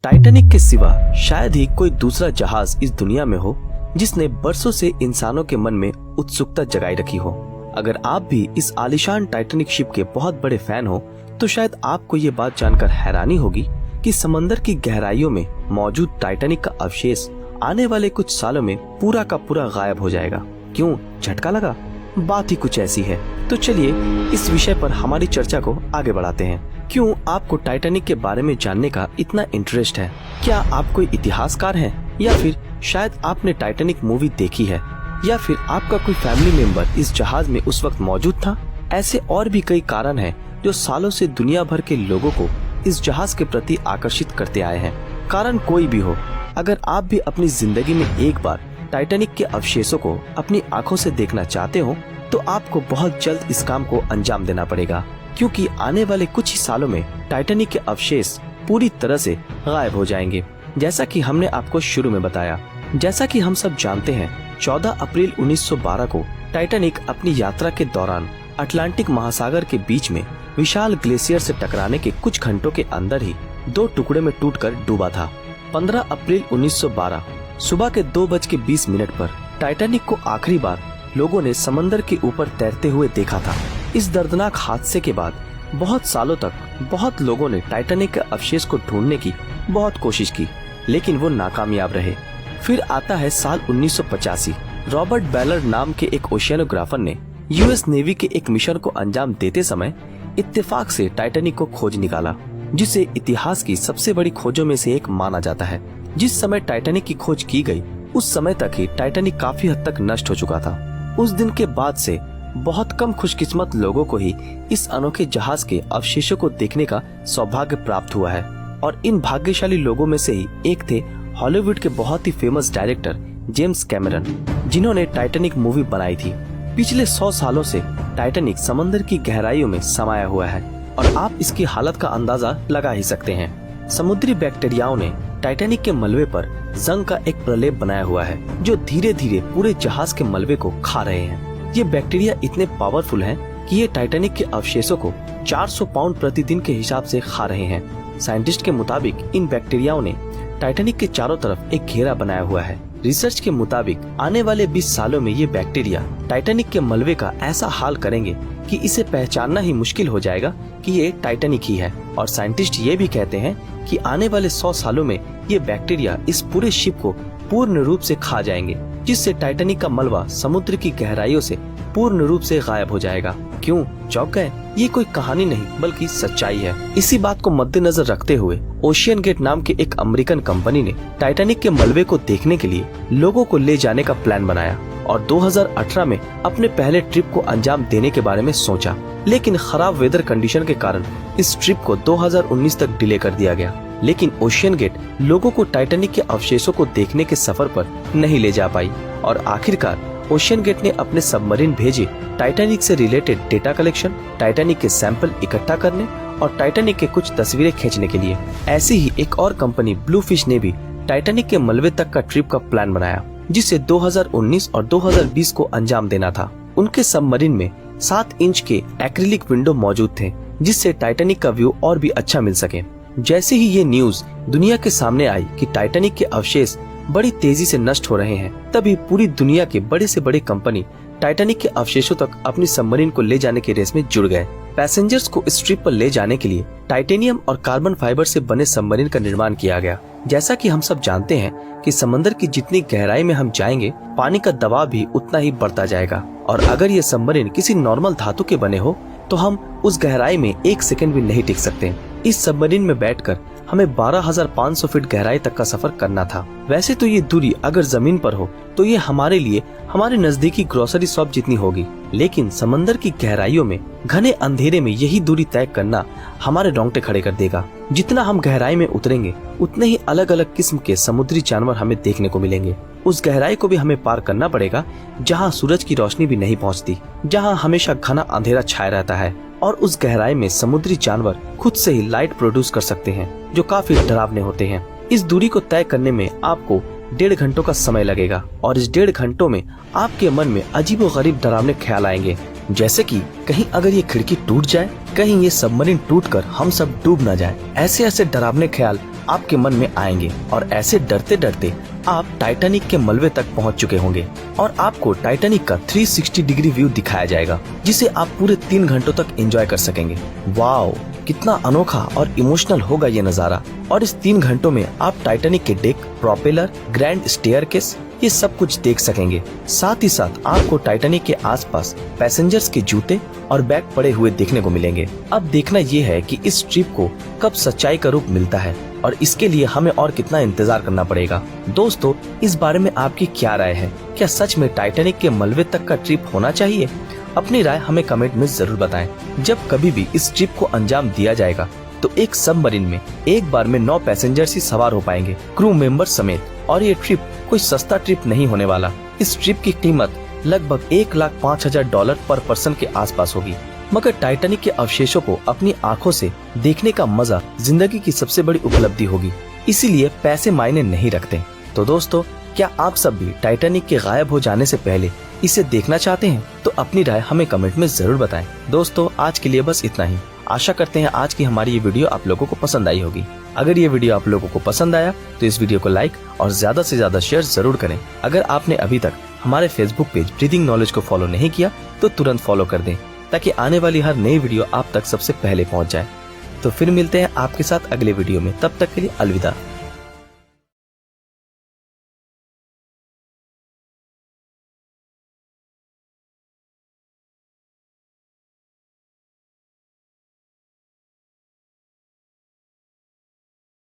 Titanic के सिवा शायद ही कोई दूसरा जहाज इस दुनिया में हो जिसने बरसों से इंसानों के मन में उत्सुकता जगाई रखी हो। अगर आप भी इस आलीशान टाइटैनिक शिप के बहुत बड़े फैन हो तो शायद आपको ये बात जानकर हैरानी होगी कि समंदर की गहराइयों में मौजूद टाइटैनिक का अवशेष आने वाले कुछ सालों में पूरा का पूरा गायब हो जाएगा। क्यों, झटका लगा? बात ही कुछ ऐसी है। तो चलिए इस विषय पर हमारी चर्चा को आगे बढ़ाते हैं। क्यों आपको टाइटैनिक के बारे में जानने का इतना इंटरेस्ट है? क्या आप कोई इतिहासकार हैं, या फिर शायद आपने टाइटैनिक मूवी देखी है, या फिर आपका कोई फैमिली मेंबर इस जहाज में उस वक्त मौजूद था? ऐसे और भी कई कारण हैं जो सालों से दुनिया भर के लोगों को इस जहाज के प्रति आकर्षित करते आए हैं। कारण कोई भी हो, अगर आप भी अपनी जिंदगी में एक बार टाइटैनिक के अवशेषों को अपनी आंखों से देखना चाहते हो तो आपको बहुत जल्द इस काम को अंजाम देना पड़ेगा, क्योंकि आने वाले कुछ ही सालों में टाइटैनिक के अवशेष पूरी तरह से गायब हो जाएंगे। जैसा कि हमने आपको शुरू में बताया, जैसा कि हम सब जानते हैं, 14 अप्रैल 1912 को टाइटैनिक अपनी यात्रा के दौरान अटलांटिक महासागर के बीच में विशाल ग्लेशियर से टकराने के कुछ घंटों के अंदर ही 2 टुकड़े में टूटकर डूबा था। 15 अप्रैल 1912 सुबह के 2:20 पर टाइटैनिक को आखिरी बार लोगों ने समंदर के ऊपर तैरते हुए देखा था। इस दर्दनाक हादसे के बाद बहुत सालों तक बहुत लोगों ने टाइटैनिक के अवशेष को ढूंढने की बहुत कोशिश की, लेकिन वो नाकामयाब रहे। फिर आता है साल 1985। रॉबर्ट बेलर नाम के एक ओशियानोग्राफर ने यूएस नेवी के एक मिशन को अंजाम देते समय इत्तेफाक से टाइटैनिक को खोज निकाला, जिसे इतिहास की सबसे बड़ी खोजों में से एक माना जाता है। जिस समय टाइटैनिक की खोज की गई, उस समय तक ही टाइटैनिक काफी हद तक नष्ट हो चुका था। उस दिन के बाद से बहुत कम खुशकिस्मत लोगों को ही इस अनोखे जहाज के अवशेषों को देखने का सौभाग्य प्राप्त हुआ है, और इन भाग्यशाली लोगों में से ही एक थे हॉलीवुड के बहुत ही फेमस डायरेक्टर जेम्स कैमरन, जिन्होंने टाइटैनिक मूवी बनाई थी। पिछले 100 सालों से टाइटैनिक समंदर की गहराइयों में समाया हुआ है, और आप इसकी हालत का अंदाजा लगा ही सकते हैं। समुद्री बैक्टीरियाओं ने टाइटैनिक के मलबे पर जंग का एक प्रलेप बनाया हुआ है, जो धीरे धीरे पूरे जहाज के मलबे को खा रहे हैं। ये बैक्टीरिया इतने पावरफुल हैं कि ये टाइटैनिक के अवशेषों को 400 पाउंड प्रतिदिन के हिसाब से खा रहे हैं। साइंटिस्ट के मुताबिक इन बैक्टीरियाओं ने टाइटैनिक के चारों तरफ एक घेरा बनाया हुआ है। रिसर्च के मुताबिक आने वाले 20 सालों में ये बैक्टीरिया टाइटैनिक के मलबे का ऐसा हाल करेंगे कि इसे पहचानना ही मुश्किल हो जाएगा कि ये टाइटैनिक ही है। और साइंटिस्ट ये भी कहते हैं कि आने वाले 100 सालों में ये बैक्टीरिया इस पूरे शिप को पूर्ण रूप से खा जाएंगे, जिससे टाइटैनिक का मलबा समुद्र की गहराइयों से पूर्ण रूप से गायब हो जाएगा। क्यों, चौंक गए? ये कोई कहानी नहीं बल्कि सच्चाई है। इसी बात को मद्देनजर रखते हुए ओशियन गेट नाम के एक अमेरिकन कंपनी ने टाइटैनिक के मलबे को देखने के लिए लोगों को ले जाने का प्लान बनाया, और 2018 में अपने पहले ट्रिप को अंजाम देने के बारे में सोचा। लेकिन खराब वेदर कंडीशन के कारण इस ट्रिप को 2019 तक डिले कर दिया गया। लेकिन ओशियन गेट लोगों को टाइटैनिक के अवशेषों को देखने के सफर पर नहीं ले जा पाई, और आखिरकार ओशियन गेट ने अपने सबमरीन भेजे टाइटैनिक से रिलेटेड डेटा कलेक्शन, टाइटैनिक के सैंपल इकट्ठा करने और टाइटैनिक के कुछ तस्वीरें खींचने के लिए। ऐसी ही एक और कंपनी ब्लू फिश ने भी टाइटैनिक के मलबे तक का ट्रिप का प्लान बनाया, जिसे 2019 और 2020 को अंजाम देना था। उनके सबमरीन में 7 इंच के एक्रिलिक विंडो मौजूद थे, जिससे टाइटैनिक का व्यू और भी अच्छा मिल सके। जैसे ही ये न्यूज दुनिया के सामने आई कि टाइटैनिक के अवशेष बड़ी तेजी से नष्ट हो रहे हैं, तभी पूरी दुनिया के बड़े से बड़े कंपनी टाइटैनिक के अवशेषों तक अपनी सबमरीन को ले जाने के रेस में जुड़ गए। पैसेंजर्स को इस ट्रिप पर ले जाने के लिए टाइटेनियम और कार्बन फाइबर से बने सबमरीन का निर्माण किया गया। जैसा कि हम सब जानते हैं कि समंदर की जितनी गहराई में हम जाएंगे, पानी का दबाव भी उतना ही बढ़ता जाएगा, और अगर ये सबमरीन किसी नॉर्मल धातु के बने हो तो हम उस गहराई में 1 सेकंड भी नहीं टिक सकते। इस सबमरीन में बैठकर हमें 12,500 फीट गहराई तक का सफर करना था। वैसे तो ये दूरी अगर जमीन पर हो तो ये हमारे लिए हमारे नजदीकी ग्रोसरी शॉप जितनी होगी, लेकिन समंदर की गहराइयों में घने अंधेरे में यही दूरी तय करना हमारे रोंगटे खड़े कर देगा। जितना हम गहराई में उतरेंगे, उतने ही अलग अलग किस्म के समुद्री जानवर हमें देखने को मिलेंगे। उस गहराई को भी हमें पार करना पड़ेगा जहाँ सूरज की रोशनी भी नहीं पहुँचती, जहाँ हमेशा घना अंधेरा छाया रहता है, और उस गहराई में समुद्री जानवर खुद से ही लाइट प्रोड्यूस कर सकते हैं, जो काफी डरावने होते हैं। इस दूरी को तय करने में आपको 1.5 घंटों का समय लगेगा, और इस 1.5 घंटों में आपके मन में अजीबोगरीब डरावने ख्याल आएंगे, जैसे कि कहीं अगर ये खिड़की टूट जाए, कहीं ये सबमरीन टूटकर हम सब डूब न जाए। ऐसे ऐसे डरावने ख्याल आपके मन में आएंगे और ऐसे डरते डरते आप टाइटैनिक के मलबे तक पहुंच चुके होंगे और आपको टाइटैनिक का 360 डिग्री व्यू दिखाया जाएगा, जिसे आप पूरे 3 घंटों तक एंजॉय कर सकेंगे। वाओ, कितना अनोखा और इमोशनल होगा ये नजारा। और इस 3 घंटों में आप टाइटैनिक के डेक, प्रोपेलर, ग्रैंड स्टेयरकेस ये सब कुछ देख सकेंगे। साथ ही साथ आपको टाइटैनिक के आसपास पैसेंजर्स के जूते और बैग पड़े हुए देखने को मिलेंगे। अब देखना ये है कि इस ट्रिप को कब सच्चाई का रूप मिलता है और इसके लिए हमें और कितना इंतजार करना पड़ेगा। दोस्तों, इस बारे में आपकी क्या राय है? क्या सच में टाइटैनिक के मलबे तक का ट्रिप होना चाहिए? अपनी राय हमें कमेंट में जरूर बताएं। जब कभी भी इस ट्रिप को अंजाम दिया जाएगा तो एक सबमरीन में एक बार में 9 पैसेंजर्स ही सवार हो पाएंगे, क्रू मेंबर समेत। और ये ट्रिप कोई सस्ता ट्रिप नहीं होने वाला। इस ट्रिप की कीमत लगभग $1,05,000 पर पर्सन के आसपास होगी। मगर टाइटैनिक के अवशेषों को अपनी आंखों से देखने का मजा जिंदगी की सबसे बड़ी उपलब्धि होगी, इसीलिए पैसे मायने नहीं रखते। तो दोस्तों, क्या आप सब भी टाइटैनिक के गायब हो जाने से पहले इसे देखना चाहते हैं? तो अपनी राय हमें कमेंट में जरूर बताएं। दोस्तों, आज के लिए बस इतना ही। आशा करते हैं आज की हमारी ये वीडियो आप लोगों को पसंद आई होगी। अगर ये वीडियो आप लोगों को पसंद आया तो इस वीडियो को लाइक और ज्यादा से ज्यादा शेयर जरूर करें। अगर आपने अभी तक हमारे फेसबुक पेज ब्रीदिंग नॉलेज को फॉलो नहीं किया तो तुरंत फॉलो कर दें, ताकि आने वाली हर नई वीडियो आप तक सबसे पहले पहुंच जाए। तो फिर मिलते हैं आपके साथ अगले वीडियो में। तब तक के लिए अलविदा।